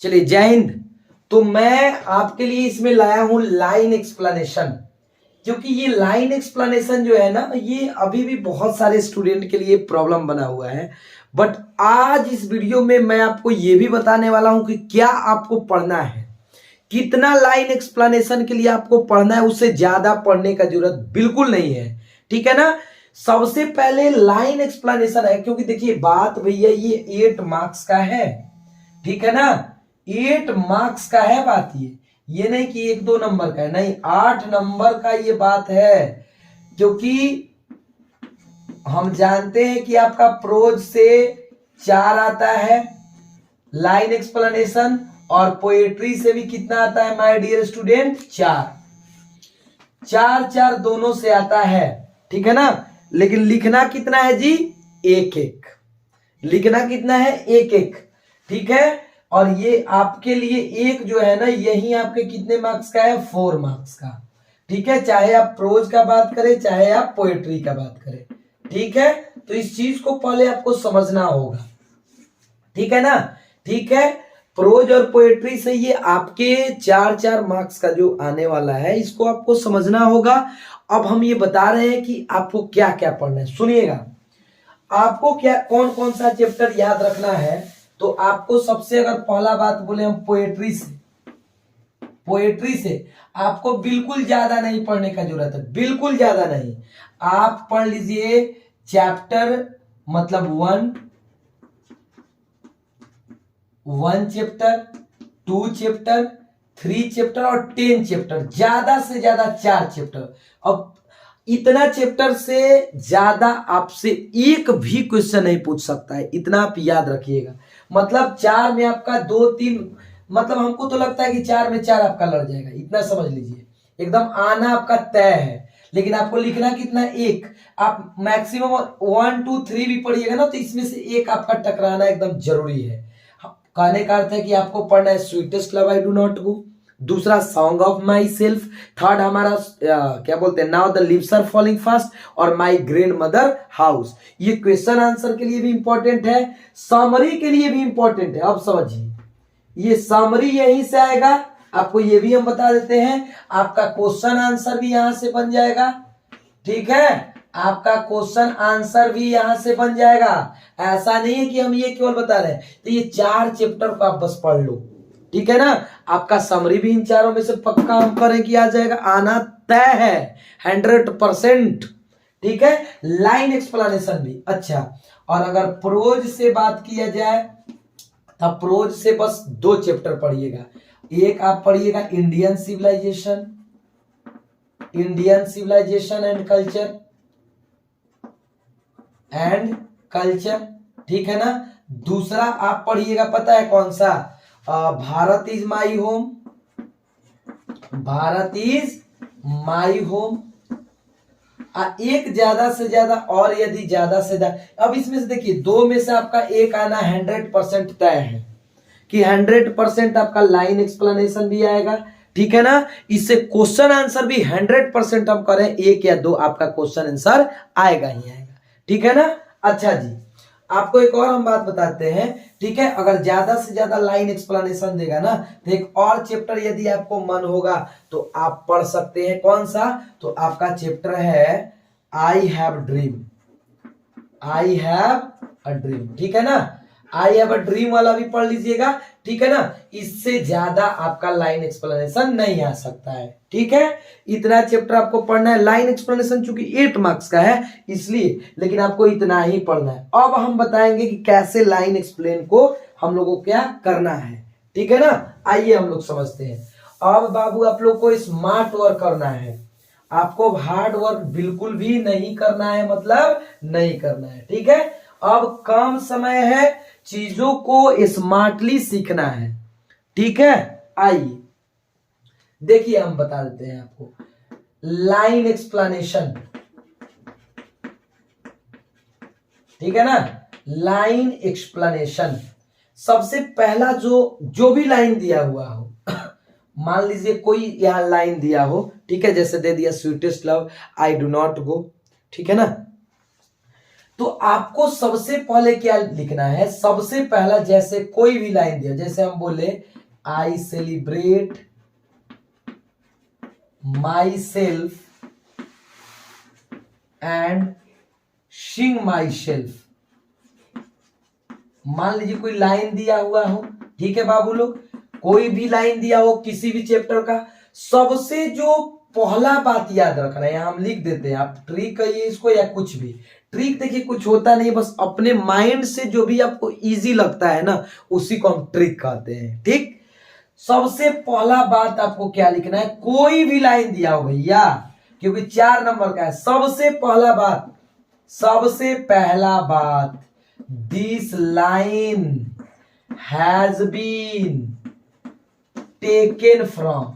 चलिए जय हिंद। तो मैं आपके लिए इसमें लाया हूं लाइन एक्सप्लेनेशन, क्योंकि ये लाइन एक्सप्लेनेशन जो है ना, ये अभी भी बहुत सारे स्टूडेंट के लिए प्रॉब्लम बना हुआ है। बट आज इस वीडियो में मैं आपको ये भी बताने वाला हूं कि क्या आपको पढ़ना है, कितना लाइन एक्सप्लेनेशन के लिए आपको पढ़ना है, उससे ज्यादा पढ़ने का जरूरत बिल्कुल नहीं है। ठीक है ना। सबसे पहले लाइन एक्सप्लेनेशन है, क्योंकि देखिए बात भैया ये 8 मार्क्स का है। ठीक है ना, 8 मार्क्स का है बात। ये नहीं कि 1-2 नंबर का है, नहीं 8 नंबर का ये बात है। क्योंकि हम जानते हैं कि आपका प्रोज से 4 आता है लाइन एक्सप्लेनेशन, और पोएट्री से भी कितना आता है माय डियर स्टूडेंट? 4 दोनों से आता है। ठीक है ना। लेकिन लिखना कितना है जी? 1-1 लिखना कितना है? 1-1। ठीक है। और ये आपके लिए एक जो है ना, यही आपके कितने मार्क्स का है? 4 मार्क्स का। ठीक है, चाहे आप प्रोज का बात करें चाहे आप पोएट्री का बात करें। ठीक है, तो इस चीज को पहले आपको समझना होगा। ठीक है ना। ठीक है, प्रोज और पोएट्री से ये आपके 4 मार्क्स का जो आने वाला है, इसको आपको समझना होगा। अब हम ये बता रहे हैं कि आपको क्या क्या पढ़ना है, सुनिएगा। आपको क्या कौन कौन सा चैप्टर याद रखना है, तो आपको सबसे अगर पहला बात बोले हम पोएट्री से आपको बिल्कुल ज्यादा नहीं पढ़ने का जरूरत है, बिल्कुल ज्यादा नहीं। आप पढ़ लीजिए चैप्टर, मतलब 1 चैप्टर, 2 चैप्टर, 3 चैप्टर और 10 चैप्टर, ज्यादा से ज्यादा 4 चैप्टर। अब इतना चैप्टर से ज्यादा आपसे एक भी क्वेश्चन नहीं पूछ सकता है, इतना आप याद रखिएगा। मतलब 4 में आपका 2-3, मतलब हमको तो लगता है कि 4 में 4 आपका लड़ जाएगा, इतना समझ लीजिए। एकदम आना आपका तय है। लेकिन आपको लिखना कितना? 1। आप मैक्सिमम 1, 2, 3 भी पढ़िएगा ना, तो इसमें से एक आपका टकराना एकदम जरूरी है। कहने का अर्थ है कि आपको पढ़ना है sweetest love I do not go, दूसरा song of my self, third हमारा क्या बोलते हैं, now the leaves are falling fast, और माई ग्रैंड मदर हाउस। ये क्वेश्चन आंसर के लिए भी इंपॉर्टेंट है, समरी के लिए भी इंपॉर्टेंट है। अब समझिए, ये समरी यहीं से आएगा। आपको ये भी हम बता देते हैं, आपका क्वेश्चन आंसर भी यहां से बन जाएगा। ठीक है, आपका क्वेश्चन आंसर भी यहां से बन जाएगा। ऐसा नहीं है कि हम ये केवल बता रहे हैं। तो ये 4 चैप्टर को आप बस पढ़ लो। ठीक है ना। आपका समरी भी इन चारों में से पक्का हम करें कि आ जाएगा, आना तय है 100%। ठीक है, लाइन एक्सप्लेनेशन भी। अच्छा, और अगर प्रोज से बात किया जाए, तब प्रोज से बस 2 चैप्टर पढ़िएगा। एक आप पढ़िएगा इंडियन सिविलाइजेशन एंड कल्चर। ठीक है ना। दूसरा आप पढ़िएगा, पता है कौन सा? Bharat is my home. एक ज्यादा से ज्यादा, और यदि ज्यादा से ज्यादा, अब इसमें से देखिए 2 में से आपका एक आना 100% तय है कि 100% आपका लाइन एक्सप्लेनेशन भी आएगा। ठीक है ना। इससे क्वेश्चन आंसर भी 100% हम करें, 1 या 2 आपका क्वेश्चन आंसर आएगा ही आएगा। ठीक है ना। अच्छा जी, आपको एक और हम बात बताते हैं। ठीक है, अगर ज्यादा से ज्यादा लाइन एक्सप्लेनेशन देगा ना, तो एक और चैप्टर यदि आपको मन होगा तो आप पढ़ सकते हैं। कौन सा? तो आपका चैप्टर है आई हैव अ ड्रीम। ठीक है ना, आई हैव अ ड्रीम वाला भी पढ़ लीजिएगा। ठीक है ना। इससे ज्यादा आपका लाइन एक्सप्लेनेशन नहीं आ सकता है। ठीक है, इतना चैप्टर आपको पढ़ना है। लाइन एक्सप्लेनेशन चूंकि 8 मार्क्स का है इसलिए, लेकिन आपको इतना ही पढ़ना है। अब हम बताएंगे कि कैसे लाइन एक्सप्लेन को हम लोगों को क्या करना है। ठीक है ना। आइए हम लोग समझते हैं। अब बाबू आप लोग को स्मार्ट वर्क करना है, आपको हार्ड वर्क बिल्कुल भी नहीं करना है, मतलब नहीं करना है। ठीक है, अब कम समय है, चीजों को स्मार्टली सीखना है। ठीक है, आइए देखिए हम बता देते हैं आपको लाइन एक्सप्लेनेशन। ठीक है ना, लाइन एक्सप्लेनेशन। सबसे पहला जो भी लाइन दिया हुआ हो मान लीजिए कोई यहां लाइन दिया हो, ठीक है, जैसे दे दिया sweetest love I do not गो। ठीक है ना, तो आपको सबसे पहले क्या लिखना है, सबसे पहला जैसे कोई भी लाइन दिया, जैसे हम बोले आई celebrate myself and sing my self. मान लीजिए कोई लाइन दिया हुआ हो, ठीक है बाबू लोग, कोई भी लाइन दिया हो किसी भी चैप्टर का, सबसे जो पहला बात याद रखना है, यहां हम लिख देते हैं, आप ट्रिक कहिए इसको या कुछ भी। ट्रिक देखिए कुछ होता नहीं, बस अपने माइंड से जो भी आपको इजी लगता है ना उसी को हम ट्रिक कहते हैं, ठीक। सबसे पहला बात आपको क्या लिखना है, कोई भी लाइन दिया हो भैया, क्योंकि 4 नंबर का है, सबसे पहला बात this line has been taken from,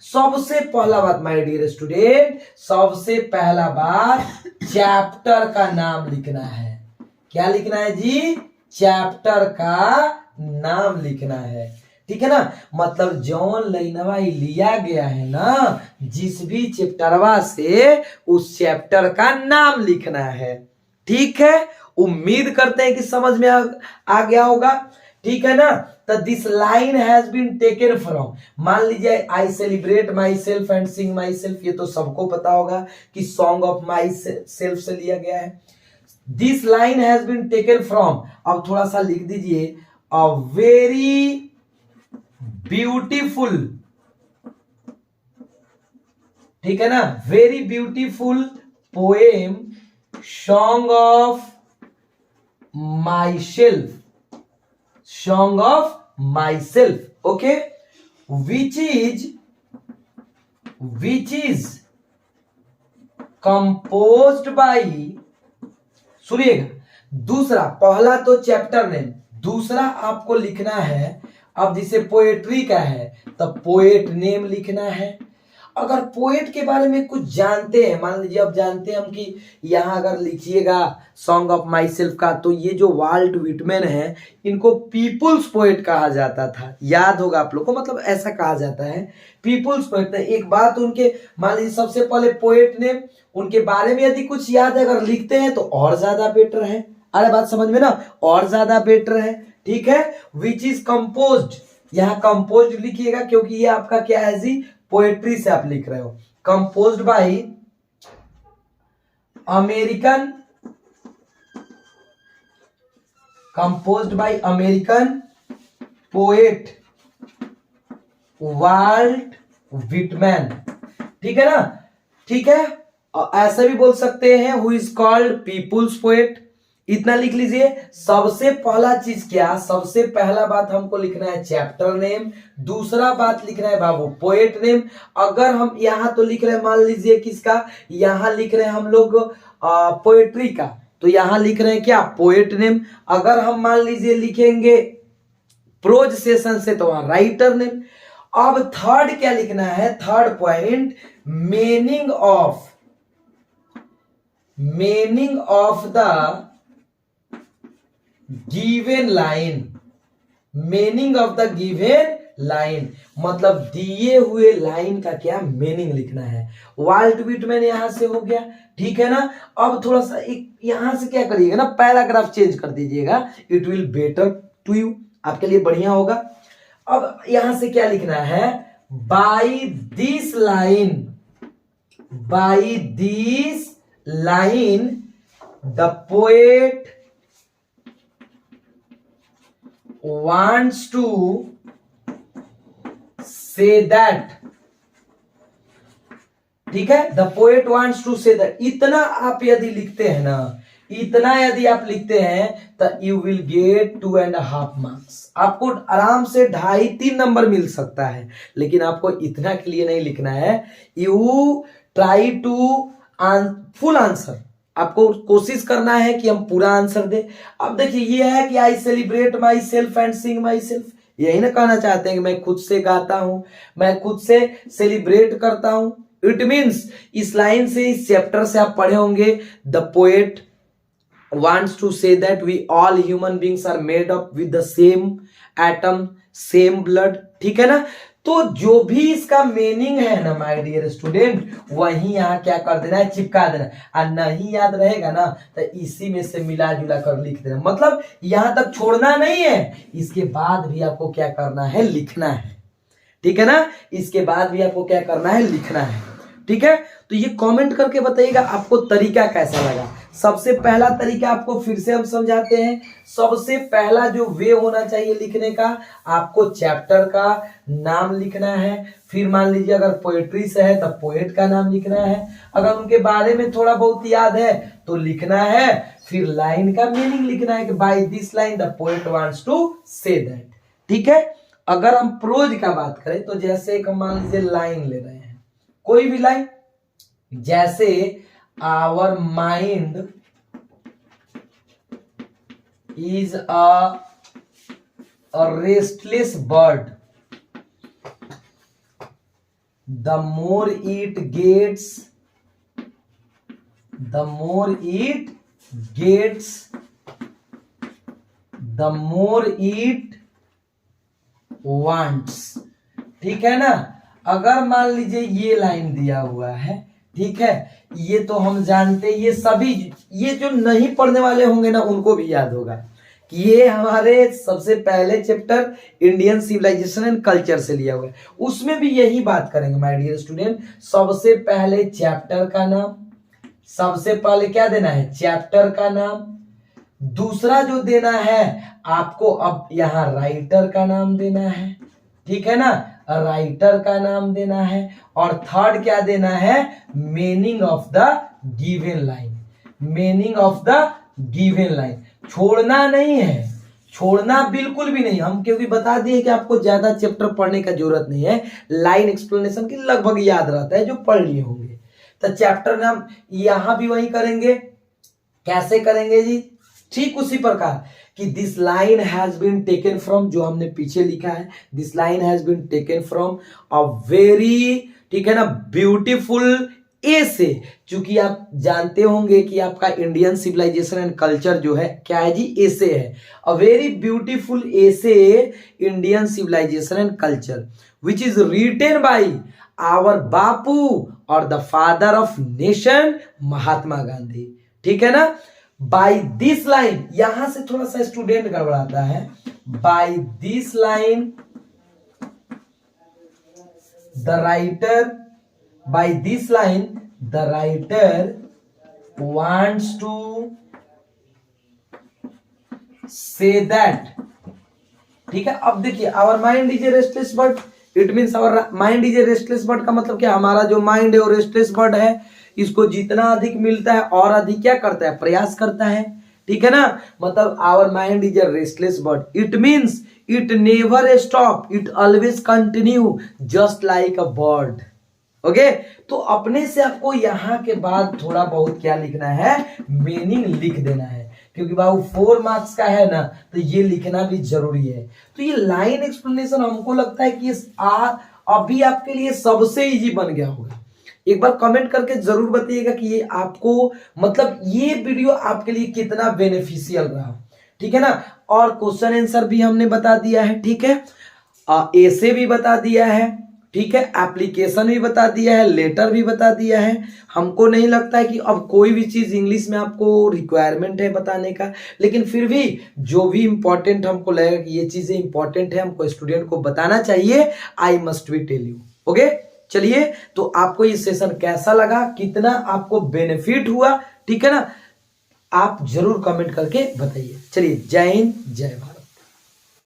सबसे पहला बात माय डियर स्टूडेंट, सबसे पहला बात चैप्टर का नाम लिखना है। क्या लिखना है जी, चैप्टर का नाम लिखना है, ठीक है ना। मतलब जौन लाइनवा लिया गया है ना जिस भी चैप्टरवा से, उस चैप्टर का नाम लिखना है, ठीक है। उम्मीद करते हैं कि समझ में आ गया होगा, ठीक है ना। तो this line has been taken from, मान लीजिए I celebrate myself and sing myself, ये तो सबको पता होगा कि सॉन्ग ऑफ माई सेल्फ से लिया गया है। This line has been taken from, अब थोड़ा सा लिख दीजिए, अ वेरी ब्यूटीफुल, ठीक है ना, very beautiful poem song of my self, song of myself, okay, which is composed by, सुनिएगा, दूसरा, पहला तो चैप्टर नेम, दूसरा आपको लिखना है, अब जिसे पोएट्री का है तब पोएट नेम लिखना है। अगर पोएट के बारे में कुछ जानते हैं, मान लीजिए अब जानते हैं हम कि यहाँ अगर लिखिएगा सॉन्ग ऑफ माई सेल्फ का, तो ये जो वाल्ट विटमैन है इनको पीपुल्स पोएट कहा जाता था, याद होगा आप लोग को, मतलब ऐसा कहा जाता है पीपुल्स पोएट। एक बात उनके, मान लीजिए सबसे पहले पोएट नेम, उनके बारे में यदि कुछ याद है अगर लिखते हैं तो और ज्यादा बेटर है। अरे बात समझ में ना, और ज्यादा बेटर है, ठीक है। विच इज कंपोज्ड, यहाँ कंपोज्ड लिखिएगा क्योंकि ये आपका क्या है जी, पोएट्री से आप लिख रहे हो। Composed by American poet Walt Whitman, ठीक है ना, ठीक है। ऐसा भी बोल सकते हैं who is called people's poet, इतना लिख लीजिए। सबसे पहला चीज क्या, सबसे पहला बात हमको लिखना है चैप्टर नेम, दूसरा बात लिखना है बाबू पोएट नेम। अगर हम यहाँ तो लिख रहे हैं, मान लीजिए किसका, यहाँ लिख रहे हैं हम लोग पोएट्री का, तो यहाँ लिख रहे हैं क्या, पोएट नेम। अगर हम मान लीजिए लिखेंगे प्रोज सेशन से तो वहां राइटर नेम। अब थर्ड क्या लिखना है, third point, meaning of the given line, meaning of the given line, मतलब दिए हुए लाइन का क्या मीनिंग लिखना है। वाल्ट विटमैन यहां से हो गया, ठीक है ना। अब थोड़ा सा एक यहां से क्या करिएगा ना, पैराग्राफ चेंज कर दीजिएगा, it will better to you, आपके लिए बढ़िया होगा। अब यहां से क्या लिखना है, by this line the poet wants to say that, ठीक है, the poet wants to say that, इतना आप यदि लिखते हैं ना, इतना यदि आप लिखते हैं तो यू विल गेट 2.5 मार्क्स, आपको आराम से 2.5-3 नंबर मिल सकता है। लेकिन आपको इतना के लिए नहीं लिखना है, you try to full answer, आपको कोशिश करना है कि हम पूरा आंसर दे। अब देखिए ये है कि आई celebrate myself and sing my self, यही ना कहना चाहते हैं कि मैं खुद से गाता हूं, मैं खुद से सेलिब्रेट करता हूं। इट मीन्स इस लाइन से, इस चैप्टर से आप पढ़े होंगे, the poet wants to say that we all human beings are made up with the same atom, same blood, ठीक है ना। तो जो भी इसका मीनिंग है ना माय डियर स्टूडेंट, वही यहाँ क्या कर देना है, चिपका देना है। और नहीं याद रहेगा ना तो इसी में से मिला जुला कर लिख देना, मतलब यहाँ तक छोड़ना नहीं है, इसके बाद भी आपको क्या करना है, लिखना है। ठीक है ना, इसके बाद भी आपको क्या करना है, लिखना है। ठीक है, तो ये कमेंट करके बताइएगा आपको तरीका कैसा लगा। सबसे पहला तरीका आपको फिर से हम समझाते हैं। सबसे पहला जो वे होना चाहिए लिखने का, आपको चैप्टर का नाम लिखना है। फिर मान लीजिए अगर पोएट्री से है तो पोएट का नाम लिखना है। अगर उनके बारे में थोड़ा बहुत याद है तो लिखना है। फिर लाइन का मीनिंग लिखना है कि by this line the poet wants to say that. ठीक है, अगर हम प्रोज का बात करें तो जैसे एक मान लीजिए लाइन ले रहे हैं, कोई भी लाइन, जैसे our mind is a restless bird, the more it gets the more it wants. ठीक है ना, अगर मान लीजिए ये लाइन दिया हुआ है, ठीक है, ये तो हम जानते, ये सभी, ये जो नहीं पढ़ने वाले होंगे ना उनको भी याद होगा कि ये हमारे सबसे पहले chapter Indian civilisation and culture से लिया हुआ है। उसमें भी यही बात करेंगे माय डियर स्टूडेंट। सबसे पहले चैप्टर का नाम, सबसे पहले क्या देना है, चैप्टर का नाम। दूसरा जो देना है आपको, अब यहाँ राइटर का नाम देना है। ठीक है ना, राइटर का नाम देना है। और थर्ड क्या देना है, meaning of the given line, meaning of the given line. छोड़ना नहीं है, छोड़ना बिल्कुल भी नहीं। हम क्योंकि बता दिए कि आपको ज्यादा चैप्टर पढ़ने का जरूरत नहीं है, लाइन एक्सप्लेनेशन की लगभग याद रहता है जो पढ़ लिए होंगे। तो चैप्टर नाम यहां भी वही करेंगे। कैसे करेंगे जी, ठीक उसी प्रकार कि this line has been taken from, जो हमने पीछे लिखा है, this line has been taken from a very, ठीक है ना, ब्यूटीफुल एसे। चूंकि आप जानते होंगे कि आपका इंडियन सिविलाइजेशन एंड कल्चर जो है क्या है जी, एसे है। A very beautiful essay Indian civilisation and culture which is written by our Bapu और the father of nation Mahatma Gandhi. ठीक है ना, बाय दिस लाइन, यहां से थोड़ा सा स्टूडेंट गड़बड़ाता है। By this line the writer, by this line the writer wants to say that. ठीक है, अब देखिए, our mind is a restless bird, it means our mind is a restless bird का मतलब क्या, हमारा जो माइंड है वो रेस्टलेस बर्ड है। इसको जितना अधिक मिलता है और अधिक क्या करता है, प्रयास करता है। ठीक है ना, मतलब our mind is a restless bird, it means it never stop, it always continue just like a bird. Okay, तो अपने से आपको यहाँ के बाद थोड़ा बहुत क्या लिखना है, मीनिंग लिख देना है, क्योंकि बाबू 4 मार्क्स का है ना, तो ये लिखना भी जरूरी है। तो ये लाइन एक्सप्लेनेशन हमको लगता है कि अभी आपके लिए सबसे इजी बन गया होगा। एक बार कमेंट करके जरूर बताइएगा कि ये आपको, मतलब ये वीडियो आपके लिए कितना बेनिफिशियल रहा। ठीक है ना, और क्वेश्चन आंसर भी हमने बता दिया है। ठीक है, ऐसे भी बता दिया है। ठीक है, एप्लीकेशन भी बता दिया है, लेटर भी बता दिया है। हमको नहीं लगता है कि अब कोई भी चीज इंग्लिश में आपको रिक्वायरमेंट है बताने का, लेकिन फिर भी जो भी इंपॉर्टेंट हमको लगेगा कि ये चीजें इंपॉर्टेंट है, हमको स्टूडेंट को बताना चाहिए, I must be tell you. Okay, चलिए, तो आपको ये सेशन कैसा लगा, कितना आपको बेनिफिट हुआ, ठीक है ना, आप जरूर कमेंट करके बताइए। चलिए, जय हिंद, जय भारत।